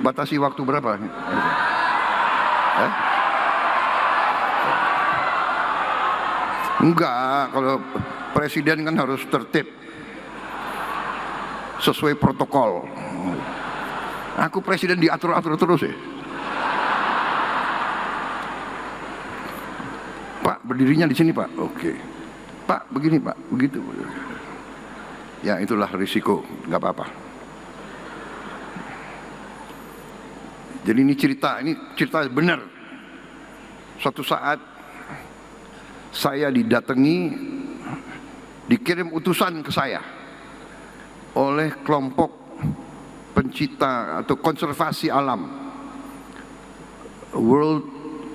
Batasi waktu berapa? Enggak, kalau presiden kan harus tertib sesuai protokol. Aku presiden diatur-atur terus ya. Pak, berdirinya di sini Pak. Oke. Pak, begini Pak, begitu. Ya itulah risiko, nggak apa-apa. Jadi ini cerita benar. Suatu saat saya didatangi, dikirim utusan ke saya oleh kelompok pencipta atau konservasi alam, World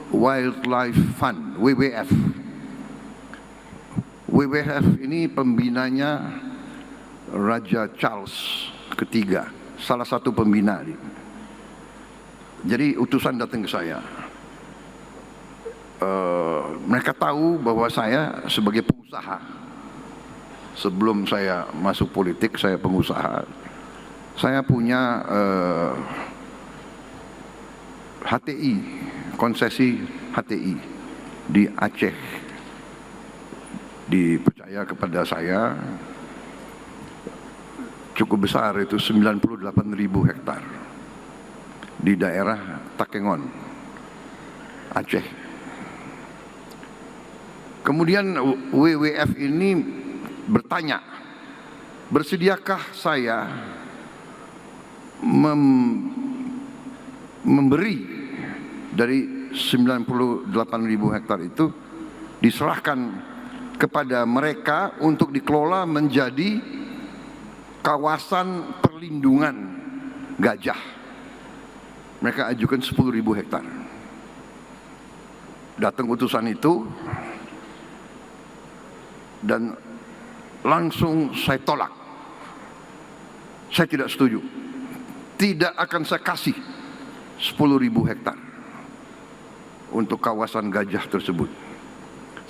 Wildlife Fund, WWF. WWF ini pembinanya Raja Charles III, salah satu pembina. Jadi utusan datang ke saya. Mereka tahu bahwa saya sebagai pengusaha, sebelum saya masuk politik saya pengusaha. Saya punya HTI, konsesi HTI di Aceh. Dipercaya kepada saya cukup besar, itu 98.000 hektar di daerah Takengon, Aceh. Kemudian WWF ini bertanya, bersediakah saya memberi dari 98.000 hektar itu diserahkan kepada mereka untuk dikelola menjadi kawasan perlindungan gajah. Mereka ajukan 10.000 hektar. Datang utusan itu dan langsung saya tolak. Saya tidak setuju. Tidak akan saya kasih 10.000 hektar untuk kawasan gajah tersebut.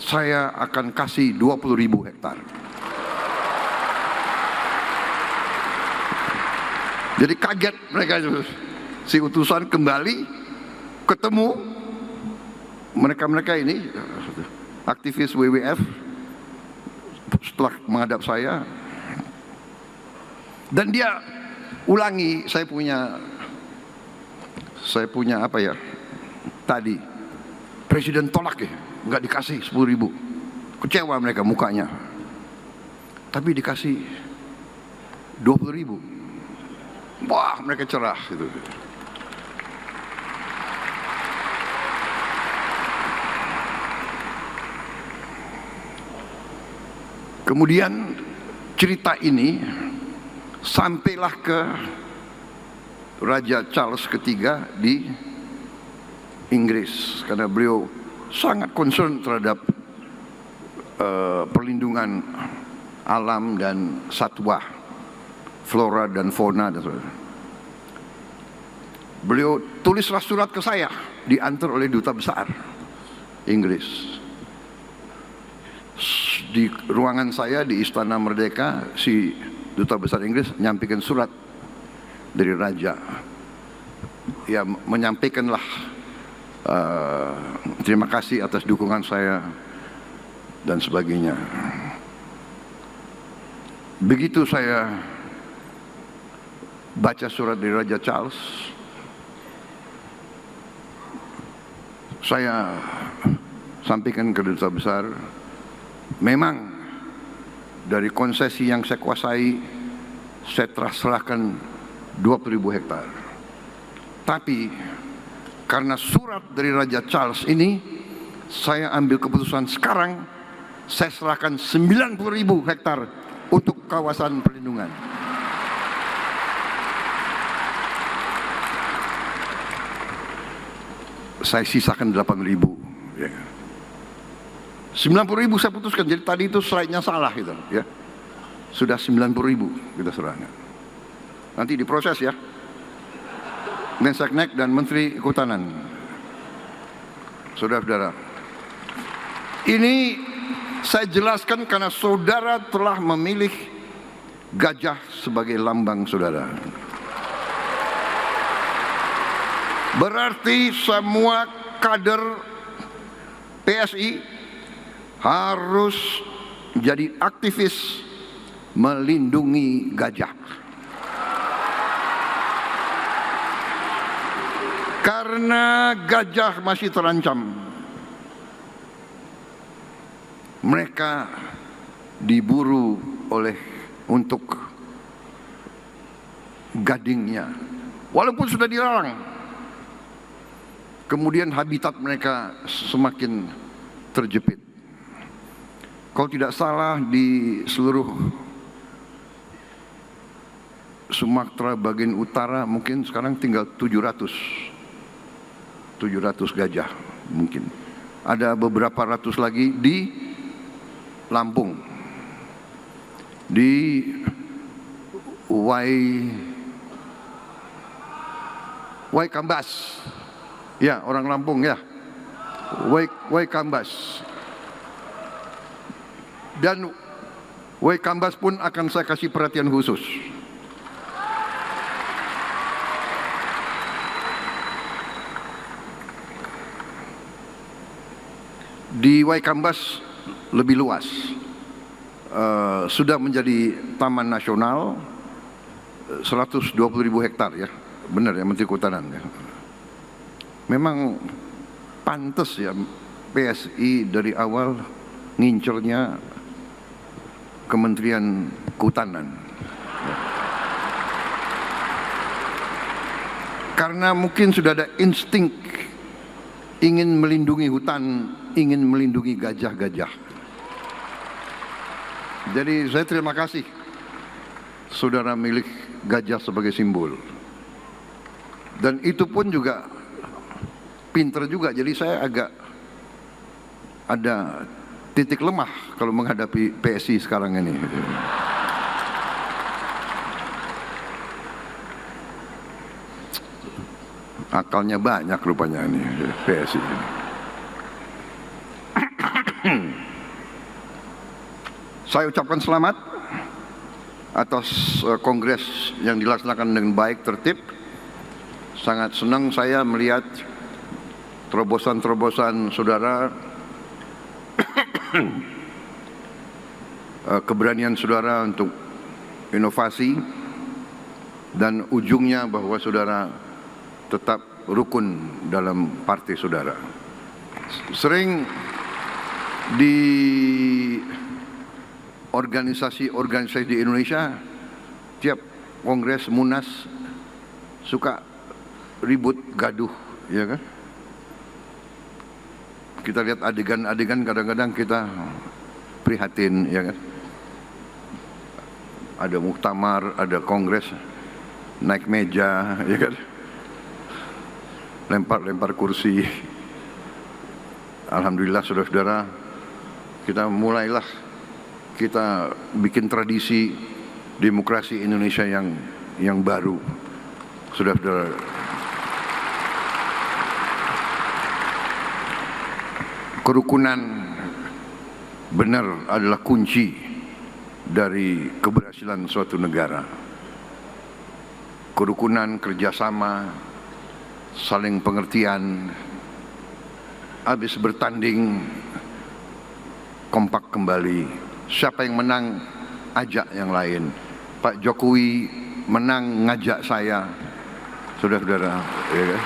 Saya akan kasih 20.000 hektar. Jadi kaget mereka itu. Si utusan kembali ketemu mereka ini aktivis WWF setelah menghadap saya, dan dia ulangi, saya punya apa ya tadi, presiden tolak ya, nggak dikasih 10.000. Kecewa mereka mukanya, tapi dikasih 20.000. Wah, mereka cerah gitu. Kemudian cerita ini sampailah ke Raja Charles III di Inggris, karena beliau sangat concern terhadap perlindungan alam dan satwa, flora dan fauna dan sebagainya. Beliau tulislah surat ke saya, diantar oleh duta besar Inggris. Di ruangan saya di Istana Merdeka, si duta besar Inggris menyampaikan surat dari raja. Ya, menyampaikanlah terima kasih atas dukungan saya dan sebagainya. Begitu saya baca surat dari Raja Charles, saya sampaikan ke duta besar, memang dari konsesi yang saya kuasai, saya serahkan 20.000 hektar. Tapi karena surat dari Raja Charles ini, saya ambil keputusan sekarang, saya serahkan 90.000 hektar untuk kawasan perlindungan. Saya sisakan 8.000. Ya. 90.000 saya putuskan. Jadi tadi itu slide-nya salah gitu, ya. Sudah 90.000 kita serahkan. Nanti diproses ya. Menseknek dan Menteri Kehutanan. Saudara-saudara, ini saya jelaskan karena saudara telah memilih gajah sebagai lambang saudara. Berarti semua kader PSI harus jadi aktivis melindungi gajah. Karena gajah masih terancam. Mereka diburu untuk gadingnya, walaupun sudah dilarang. Kemudian habitat mereka semakin terjepit. Kalau tidak salah di seluruh Sumatera bagian utara mungkin sekarang tinggal 700 gajah mungkin. Ada beberapa ratus lagi di Lampung, di Waikambas, ya orang Lampung ya, Waikambas. Dan Waikambas pun akan saya kasih perhatian khusus. Di Waikambas lebih luas, sudah menjadi taman nasional 120.000 hektar ya, benar ya Menteri Kehutanan ya. Memang pantas ya PSI dari awal ngincernya Kementerian Kehutanan. Karena mungkin sudah ada insting ingin melindungi hutan, ingin melindungi gajah-gajah. Jadi saya terima kasih saudara milik gajah sebagai simbol. Dan itu pun juga pinter juga, jadi saya agak ada titik lemah kalau menghadapi PSI sekarang ini. Akalnya banyak rupanya ini PSI. Saya ucapkan selamat atas kongres yang dilaksanakan dengan baik, tertib. Sangat senang saya melihat terobosan-terobosan saudara, keberanian saudara untuk inovasi, dan ujungnya bahwa saudara tetap rukun dalam partai saudara. Sering di organisasi-organisasi di Indonesia, tiap kongres munas suka ribut gaduh, ya kan? Kita lihat adegan-adegan, kadang-kadang kita prihatin, ya kan? Ada muktamar, ada kongres, naik meja, ya kan? Lempar-lempar kursi. Alhamdulillah saudara-saudara, kita bikin tradisi demokrasi Indonesia yang baru. Saudara-saudara, kerukunan benar adalah kunci dari keberhasilan suatu negara. Kerukunan, kerjasama, saling pengertian, habis bertanding kompak kembali. Siapa yang menang, ajak yang lain. Pak Jokowi menang, ngajak saya, saudara-saudara, ya kan?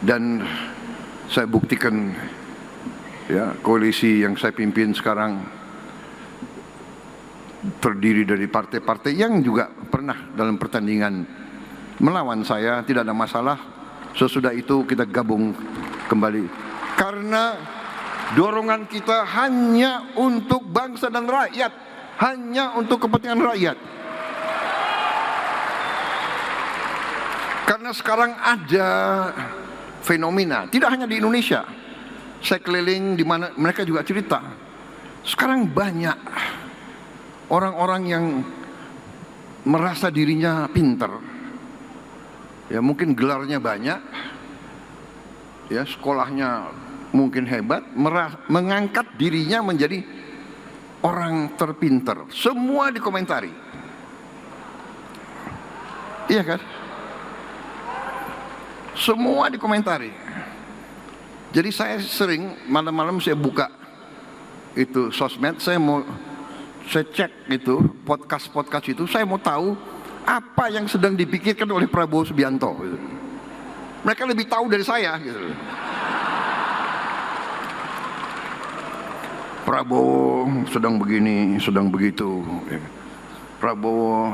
Dan saya buktikan ya, koalisi yang saya pimpin sekarang terdiri dari partai-partai yang juga pernah dalam pertandingan melawan saya, tidak ada masalah. Sesudah itu kita gabung kembali. Karena dorongan kita hanya untuk bangsa dan rakyat, hanya untuk kepentingan rakyat. Karena sekarang ada fenomena, tidak hanya di Indonesia. Saya keliling di mana mereka juga cerita. Sekarang banyak orang-orang yang merasa dirinya pintar. Ya mungkin gelarnya banyak, ya sekolahnya mungkin hebat, mengangkat dirinya menjadi orang terpintar. Semua dikomentari. Iya kan? Semua dikomentari. Jadi saya sering malam-malam saya buka itu sosmed, saya cek itu podcast itu, saya mau tahu apa yang sedang dipikirkan oleh Prabowo Subianto gitu. Mereka lebih tahu dari saya gitu. Prabowo sedang begini, sedang begitu. Prabowo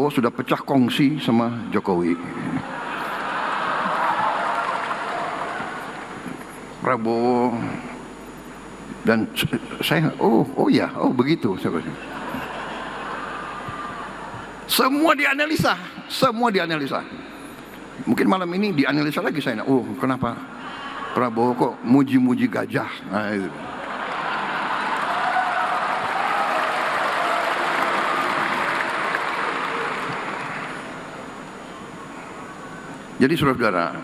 sudah pecah kongsi sama Jokowi. Prabowo dan saya, oh ya, oh begitu. Semua dianalisa. Mungkin malam ini dianalisa lagi saya. Oh, kenapa Prabowo kok muji-muji gajah? Nah, itu. Jadi saudara-saudara,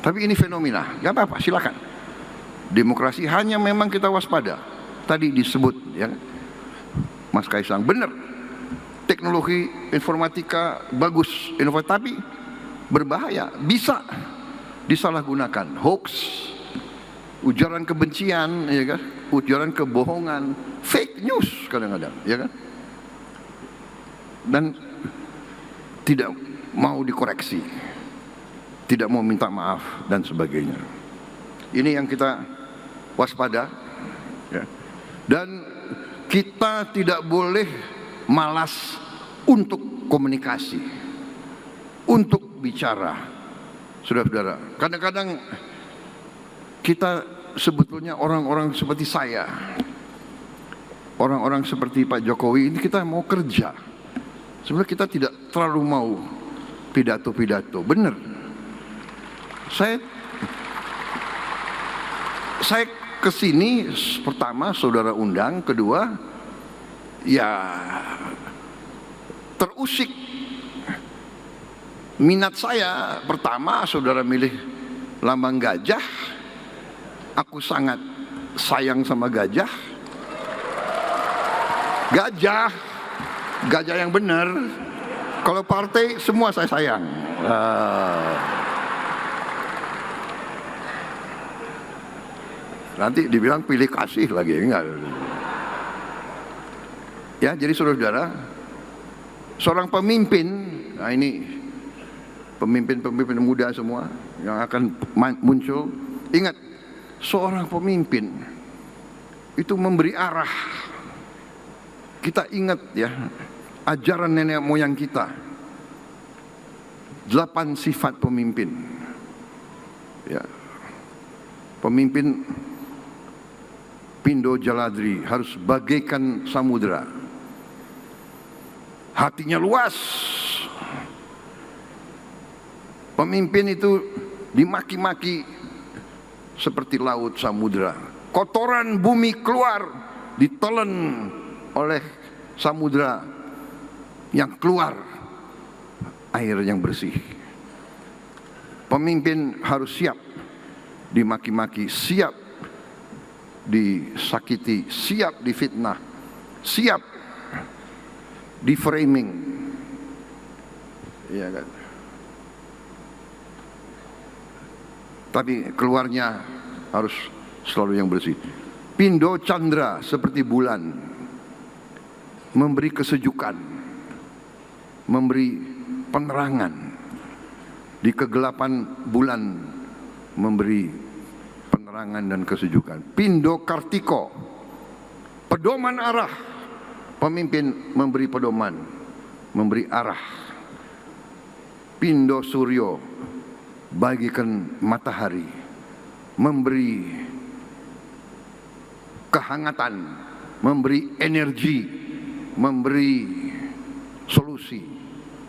tapi ini fenomena, gak apa-apa, silakan. Demokrasi hanya memang kita waspada. Tadi disebut, ya, Mas Kaisang, benar. Teknologi informatika bagus, inovatif, tapi berbahaya, bisa disalahgunakan. Hoax, ujaran kebencian, ya kan? Ujaran kebohongan, fake news kadang-kadang, ya kan? Dan tidak mau dikoreksi, tidak mau minta maaf dan sebagainya. Ini yang kita waspada, ya. Dan kita tidak boleh malas untuk komunikasi, untuk bicara. Saudara-saudara, kadang-kadang kita sebetulnya orang-orang seperti saya, orang-orang seperti Pak Jokowi ini, kita mau kerja. Sebenarnya kita tidak terlalu mau pidato-pidato. Benar. Saya kesini pertama saudara undang, kedua ya terusik minat saya. Pertama saudara milih lambang gajah, aku sangat sayang sama gajah. Gajah yang benar. Kalau partai semua saya sayang. Nanti dibilang pilih kasih lagi, enggak. Ya, jadi saudara-saudara, seorang pemimpin, nah ini pemimpin-pemimpin muda semua yang akan muncul, ingat, seorang pemimpin itu memberi arah. Kita ingat ya, ajaran nenek moyang kita, 8 sifat pemimpin. Ya, pemimpin Pindo Jaladri harus bagaikan samudera, hatinya luas. Pemimpin itu dimaki-maki seperti laut samudera. Kotoran bumi keluar, ditelan oleh samudera yang keluar air yang bersih. Pemimpin harus siap dimaki-maki, siap disakiti, siap difitnah, siap di framing, ya kan? Tapi keluarnya harus selalu yang bersih. Pindo Chandra seperti bulan, memberi kesejukan, memberi penerangan di kegelapan bulan, memberi penerangan dan kesejukan. Pindo Kartiko, pedoman arah, pemimpin memberi pedoman, memberi arah. Pindo Suryo, bagikan matahari, memberi kehangatan, memberi energi, memberi solusi.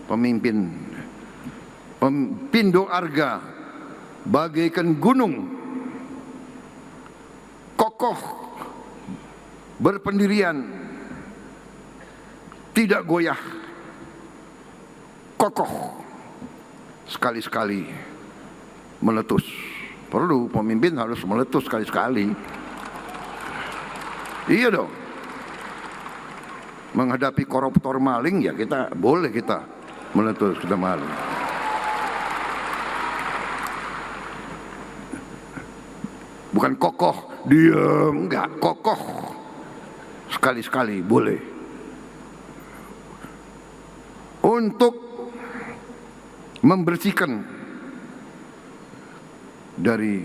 Pemimpin Pindo Arga, bagaikan gunung, kokoh, berpendirian, tidak goyah, kokoh, sekali-sekali meletus. Perlu pemimpin harus meletus sekali-sekali. Iya dong. menghadapi koruptor maling, ya kita boleh kita meletus, kita maling. Bukan kokoh, diam, enggak, kokoh. Sekali-sekali boleh. Untuk membersihkan dari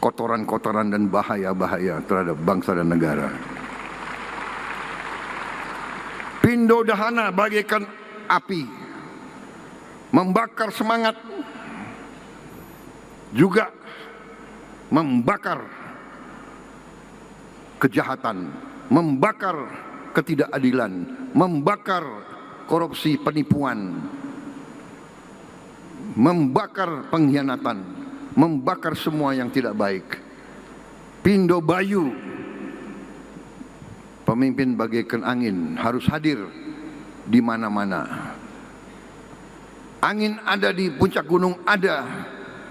kotoran-kotoran dan bahaya-bahaya terhadap bangsa dan negara. Pindo Dahana bagaikan api, membakar semangat, juga membakar kejahatan, membakar ketidakadilan, membakar korupsi, penipuan, membakar pengkhianatan, membakar semua yang tidak baik. Pindo Bayu, pemimpin bagaikan angin, harus hadir di mana-mana. Angin ada di puncak gunung, ada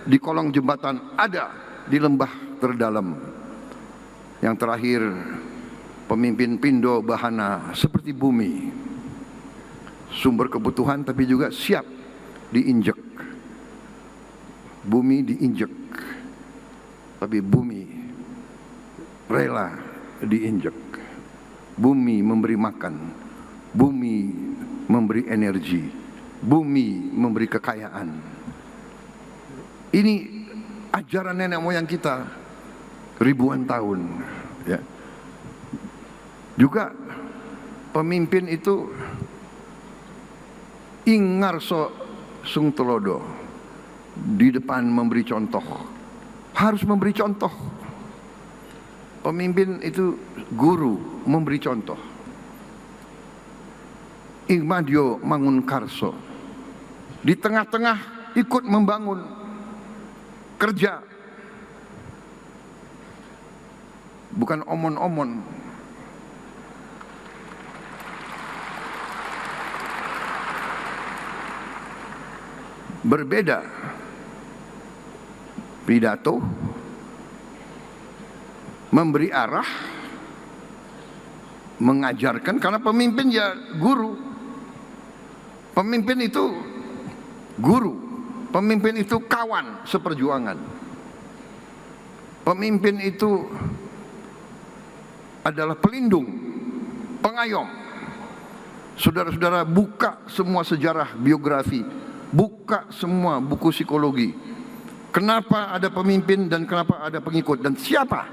di kolong jembatan, ada di lembah terdalam. Yang terakhir, pemimpin Pindo Bahana seperti bumi, sumber kebutuhan tapi juga siap diinjek. Bumi diinjek, tapi bumi rela diinjek. Bumi memberi makan, bumi memberi energi, bumi memberi kekayaan. Ini ajaran nenek moyang kita ribuan tahun, ya. Juga pemimpin itu Ingarso Sungtelodo di depan memberi contoh, harus memberi contoh. Pemimpin itu guru, memberi contoh. Ingmadio Mangunkarso di tengah-tengah ikut membangun, kerja, bukan omon-omon. Berbeda pidato, memberi arah, mengajarkan, karena pemimpin ya guru. Pemimpin itu guru, pemimpin itu kawan seperjuangan. Pemimpin itu adalah pelindung, pengayom. Saudara-saudara, buka semua sejarah biografi, buka semua buku psikologi. Kenapa ada pemimpin dan kenapa ada pengikut, dan siapa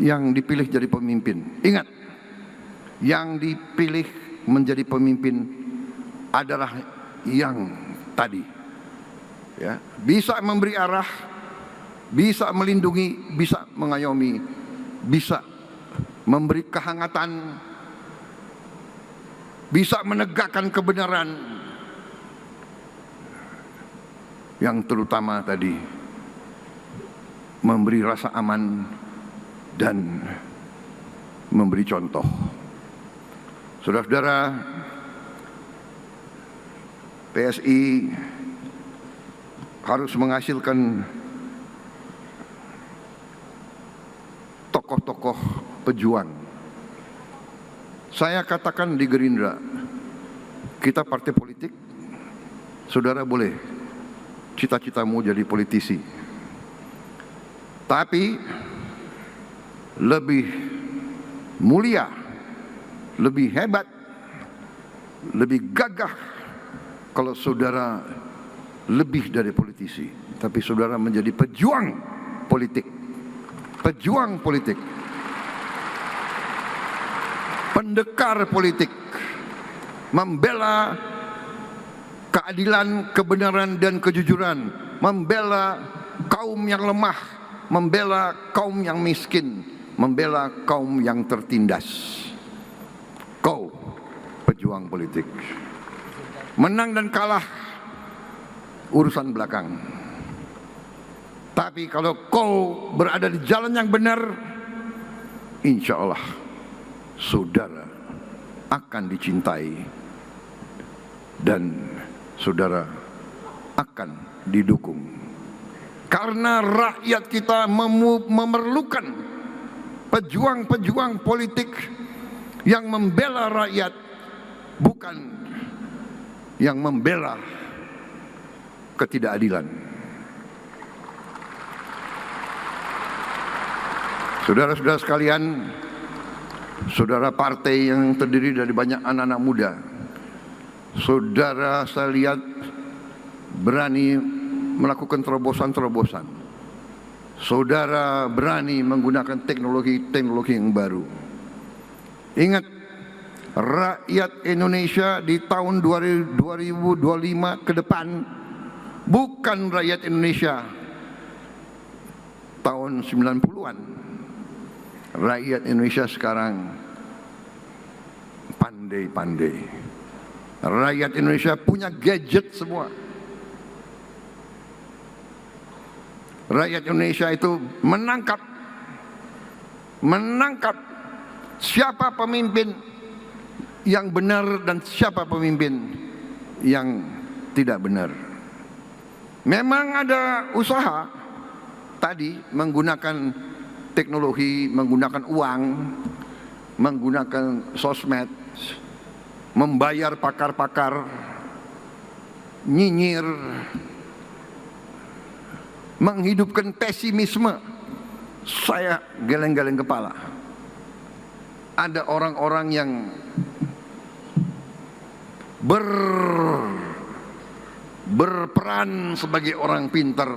yang dipilih jadi pemimpin. Ingat, yang dipilih menjadi pemimpin adalah yang tadi, ya, bisa memberi arah, bisa melindungi, bisa mengayomi, bisa memberi kehangatan, bisa menegakkan kebenaran, yang terutama tadi memberi rasa aman dan memberi contoh. Saudara-saudara, PSI harus menghasilkan tokoh-tokoh pejuang. Saya katakan di Gerindra, kita partai politik, saudara boleh cita-citamu jadi politisi, tapi lebih mulia, lebih hebat, lebih gagah kalau saudara lebih dari politisi, tapi saudara menjadi pejuang politik. Pejuang politik, pendekar politik, membela keadilan, kebenaran dan kejujuran, membela kaum yang lemah, membela kaum yang miskin, membela kaum yang tertindas. Kau pejuang politik. Menang dan kalah urusan belakang. Tapi kalau kau berada di jalan yang benar, insya Allah saudara akan dicintai dan saudara akan didukung. Karena rakyat kita memerlukan pejuang-pejuang politik yang membela rakyat, bukan yang membela ketidakadilan. Saudara-saudara sekalian, saudara partai yang terdiri dari banyak anak-anak muda, saudara saya lihat berani melakukan terobosan-terobosan. Saudara berani menggunakan teknologi-teknologi yang baru. Ingat, rakyat Indonesia di tahun 2025 ke depan bukan rakyat Indonesia tahun 90-an. Rakyat Indonesia sekarang pandai-pandai. Rakyat Indonesia punya gadget semua. Rakyat Indonesia itu menangkap siapa pemimpin yang benar dan siapa pemimpin yang tidak benar. Memang ada usaha tadi menggunakan teknologi, menggunakan uang, menggunakan sosmed, membayar pakar-pakar, nyinyir, menghidupkan pesimisme. Saya geleng-geleng kepala. Ada orang-orang yang berperan sebagai orang pintar,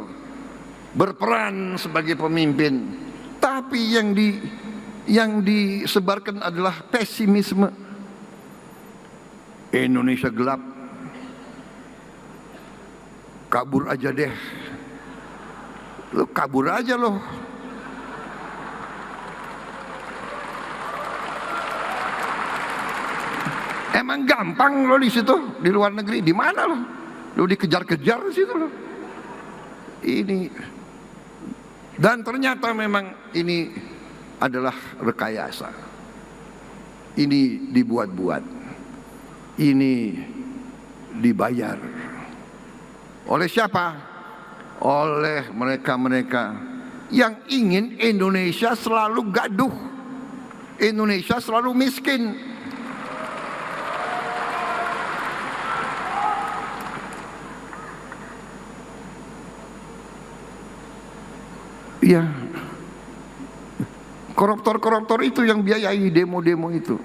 berperan sebagai pemimpin, tapi yang disebarkan adalah pesimisme. Indonesia gelap, kabur aja deh. Lo kabur aja loh. Emang gampang lo di situ, di luar negeri, di mana lo? Lo dikejar-kejar di situ lo. Ini, dan ternyata memang ini adalah rekayasa. Ini dibuat-buat. Ini dibayar. Oleh siapa? Oleh mereka-mereka yang ingin Indonesia selalu gaduh, Indonesia selalu miskin. Ya, koruptor-koruptor itu yang biayai demo-demo itu.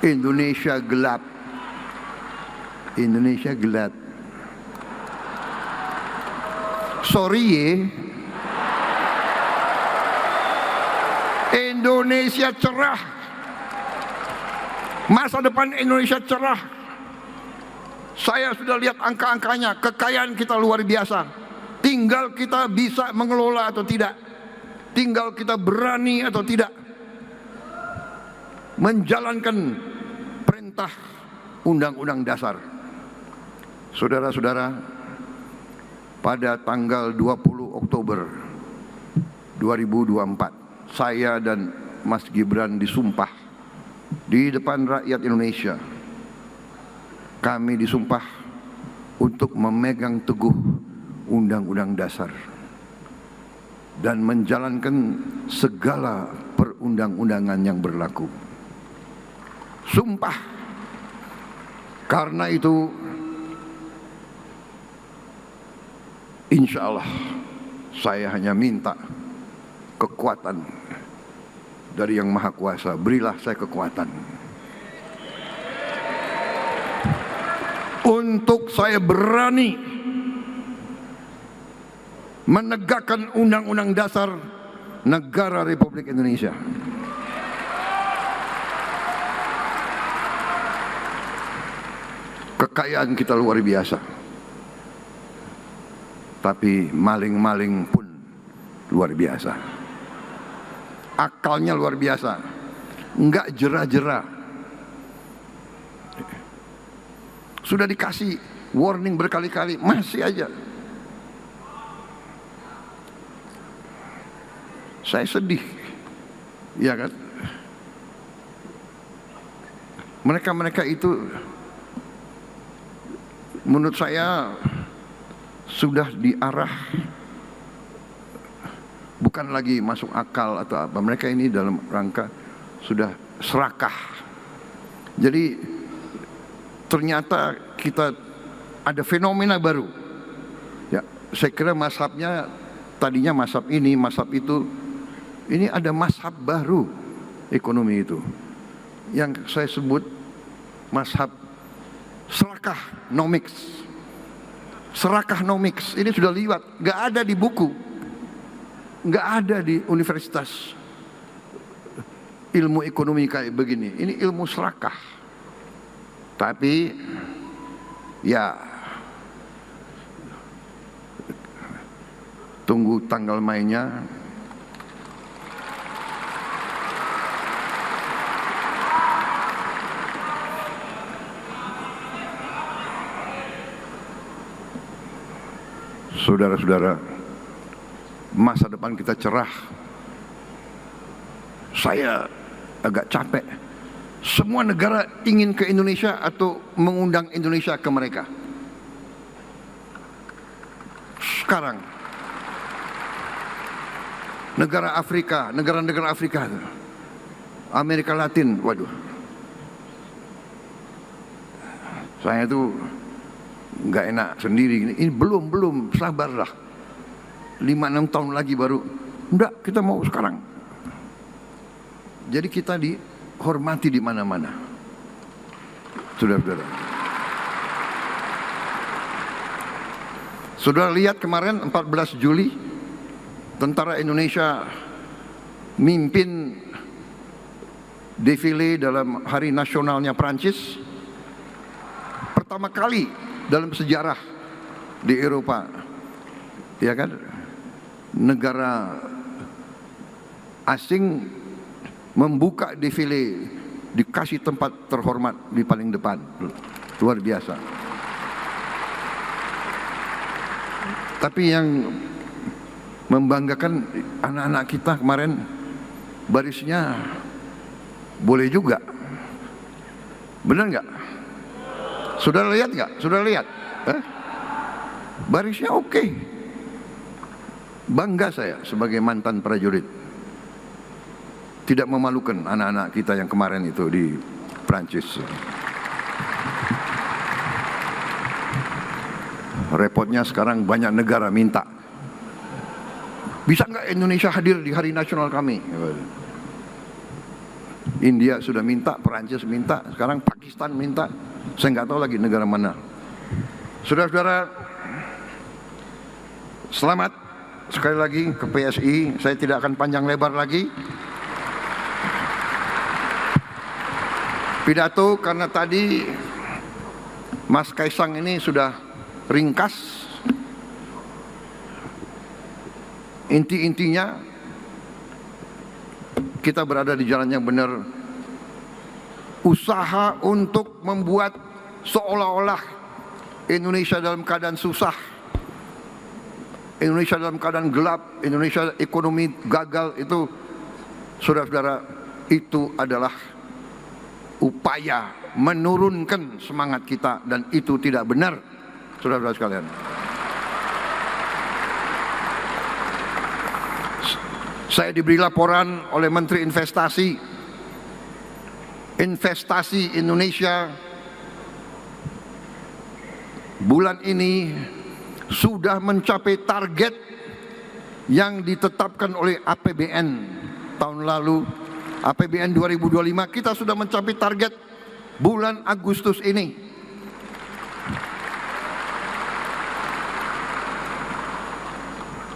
Indonesia gelap, Indonesia gelap. Sorry ya, Indonesia cerah. Masa depan Indonesia cerah. Saya sudah lihat angka-angkanya, kekayaan kita luar biasa. Tinggal kita bisa mengelola atau tidak. Tinggal kita berani atau tidak menjalankan perintah Undang-Undang Dasar. Saudara-saudara, pada tanggal 20 Oktober 2024, saya dan Mas Gibran disumpah di depan rakyat Indonesia. Kami disumpah untuk memegang teguh Undang-Undang Dasar dan menjalankan segala perundang-undangan yang berlaku. Sumpah. Karena itu, insya Allah saya hanya minta kekuatan dari Yang Maha Kuasa. Berilah saya kekuatan untuk saya berani menegakkan Undang-Undang Dasar Negara Republik Indonesia. Kekayaan kita luar biasa, tapi maling-maling pun luar biasa. Akalnya luar biasa, enggak jera-jera. Sudah dikasih warning berkali-kali, masih aja. Saya sedih, ya kan? Mereka-mereka itu menurut saya sudah diarah, bukan lagi masuk akal atau apa. Mereka ini dalam rangka sudah serakah. Jadi ternyata kita ada fenomena baru. Ya, saya kira mazhabnya tadinya mazhab ini, mazhab itu. Ini ada mazhab baru ekonomi itu, yang saya sebut mazhab serakahnomics. Serakahnomics ini sudah liwat, nggak ada di buku, nggak ada di universitas ilmu ekonomi kayak begini. Ini ilmu serakah. Tapi ya tunggu tanggal mainnya. Saudara-saudara, masa depan kita cerah. Saya agak capek. Semua negara ingin ke Indonesia atau mengundang Indonesia ke mereka. Sekarang negara Afrika, negara-negara Afrika, Amerika Latin, waduh, saya tuh nggak enak sendiri. Ini belum, sabarlah. 5-6 tahun lagi baru. Enggak, kita mau sekarang. Jadi kita dihormati di mana-mana. Saudara-saudara. Saudara lihat kemarin 14 Juli, tentara Indonesia mimpin defile dalam hari nasionalnya Prancis. Pertama kali dalam sejarah di Eropa, ya kan, negara asing membuka defile, dikasih tempat terhormat di paling depan. Luar biasa. Tapi yang membanggakan, anak-anak kita kemarin barisnya boleh juga. Benar nggak? Saudara lihat nggak? Saudara lihat? Barisnya oke. Bangga saya sebagai mantan prajurit. Tidak memalukan anak-anak kita yang kemarin itu di Prancis. Repotnya sekarang banyak negara minta, bisa nggak Indonesia hadir di hari nasional kami? India sudah minta, Perancis minta, sekarang Pakistan minta. Saya nggak tahu lagi negara mana. Saudara-saudara, selamat sekali lagi ke PSI. Saya tidak akan panjang lebar lagi pidato, karena tadi Mas Kaisang ini sudah ringkas. Inti-intinya kita berada di jalan yang benar. Usaha untuk membuat seolah-olah Indonesia dalam keadaan susah, Indonesia dalam keadaan gelap, Indonesia ekonomi gagal, itu saudara-saudara, itu adalah upaya menurunkan semangat kita, dan itu tidak benar, saudara-saudara sekalian. Saya diberi laporan oleh Menteri Investasi Indonesia bulan ini sudah mencapai target yang ditetapkan oleh APBN tahun lalu. APBN 2025 kita sudah mencapai target bulan Agustus ini.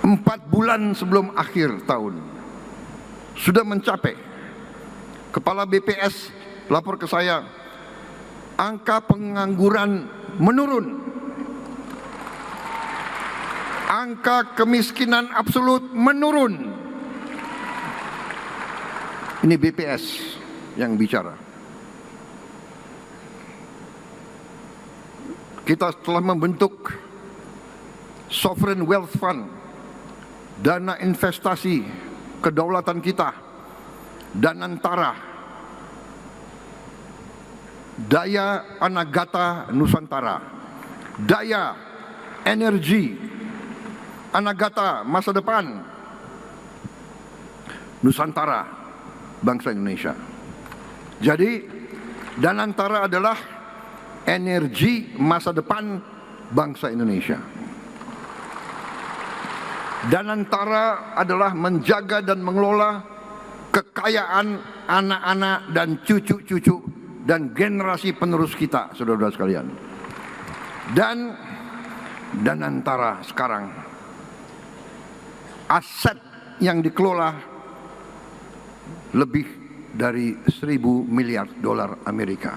Empat bulan sebelum akhir tahun sudah mencapai. Kepala BPS lapor ke saya, angka pengangguran menurun, angka kemiskinan absolut menurun. Ini BPS yang bicara. Kita telah membentuk Sovereign Wealth Fund, dana investasi kedaulatan kita, Danantara, Daya Anagata Nusantara, Daya Energi Anagata masa depan Nusantara bangsa Indonesia. Jadi Danantara adalah energi masa depan bangsa Indonesia. Danantara adalah menjaga dan mengelola kekayaan anak-anak dan cucu-cucu dan generasi penerus kita, saudara-saudara sekalian. Dan Danantara sekarang aset yang dikelola lebih dari 1.000 miliar dolar Amerika.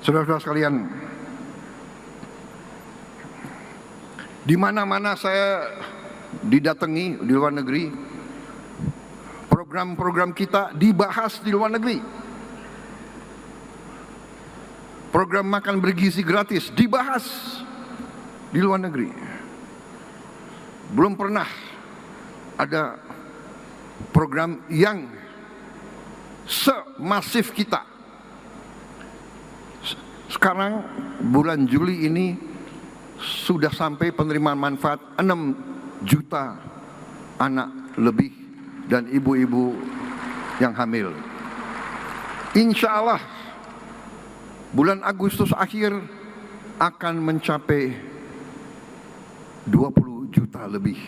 Saudara-saudara sekalian, di mana-mana saya didatangi di luar negeri, program-program kita dibahas di luar negeri. Program makan bergizi gratis dibahas di luar negeri. Belum pernah ada program yang semasif kita. Sekarang bulan Juli ini sudah sampai penerimaan manfaat 6 juta anak lebih dan ibu-ibu yang hamil. Insya Allah bulan Agustus akhir akan mencapai 20 juta lebih.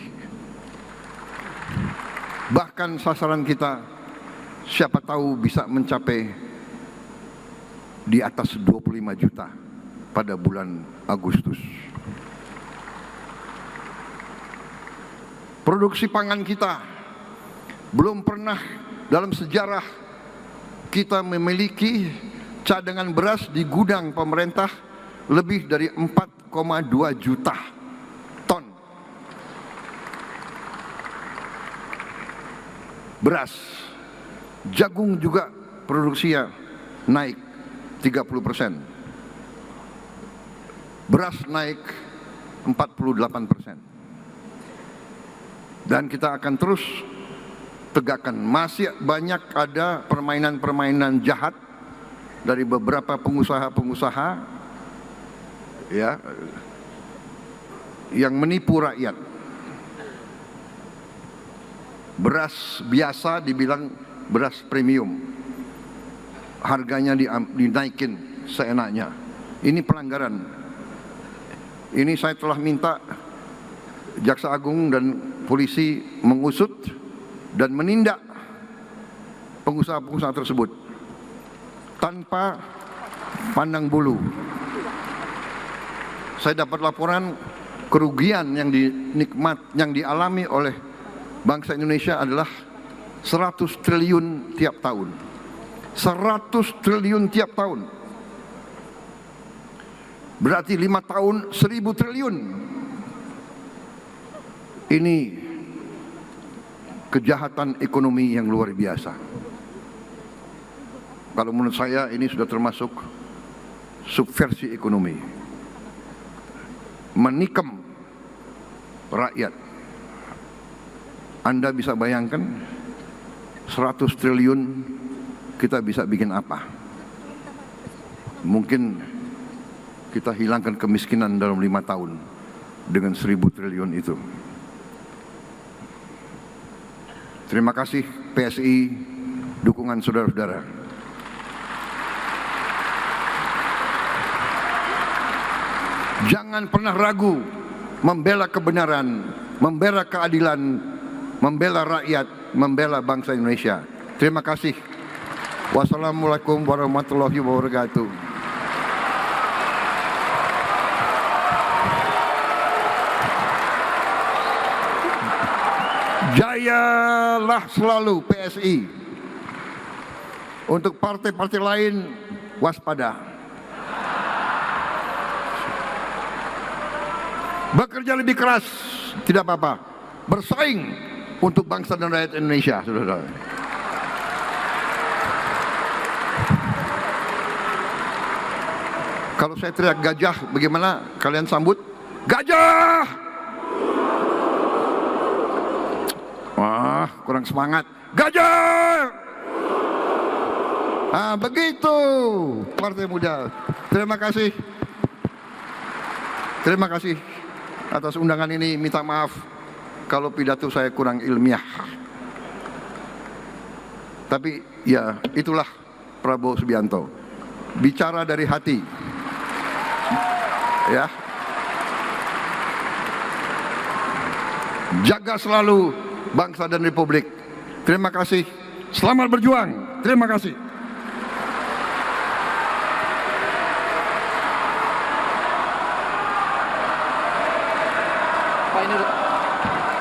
Bahkan sasaran kita siapa tahu bisa mencapai di atas 25 juta pada bulan Agustus. Produksi pangan kita belum pernah dalam sejarah kita memiliki cadangan beras di gudang pemerintah lebih dari 4,2 juta ton beras. Jagung juga produksinya naik 30%. Beras naik 48%. Dan kita akan terus tegakkan. Masih banyak ada permainan-permainan jahat dari beberapa pengusaha-pengusaha ya yang menipu rakyat. Beras biasa dibilang beras premium, harganya dinaikin seenaknya. Ini pelanggaran. Ini saya telah minta Jaksa Agung dan polisi mengusut dan menindak pengusaha-pengusaha tersebut tanpa pandang bulu. Saya dapat laporan kerugian yang dialami oleh bangsa Indonesia adalah 100 triliun tiap tahun. 100 triliun tiap tahun. Berarti 5 tahun 1.000 triliun. Ini kejahatan ekonomi yang luar biasa. Kalau menurut saya ini sudah termasuk subversi ekonomi. Menikam rakyat. Anda bisa bayangkan 100 triliun kita bisa bikin apa? Mungkin kita hilangkan kemiskinan dalam 5 tahun dengan 1.000 triliun itu. Terima kasih PSI, dukungan saudara-saudara. Jangan pernah ragu membela kebenaran, membela keadilan, membela rakyat, membela bangsa Indonesia. Terima kasih. Wassalamualaikum warahmatullahi wabarakatuh. Jayalah selalu PSI. Untuk partai-partai lain, waspada. Bekerja lebih keras, tidak apa-apa. Bersaing untuk bangsa dan rakyat Indonesia, saudara. Kalau saya teriak gajah, bagaimana kalian sambut? Gajah! Wah, kurang semangat. Gajah! Ah, begitu Partai Muda. Terima kasih. Terima kasih atas undangan ini. Minta maaf kalau pidato saya kurang ilmiah. Tapi ya itulah Prabowo Subianto. Bicara dari hati. Ya. Jaga selalu bangsa dan republik. Terima kasih. Selamat berjuang. Terima kasih.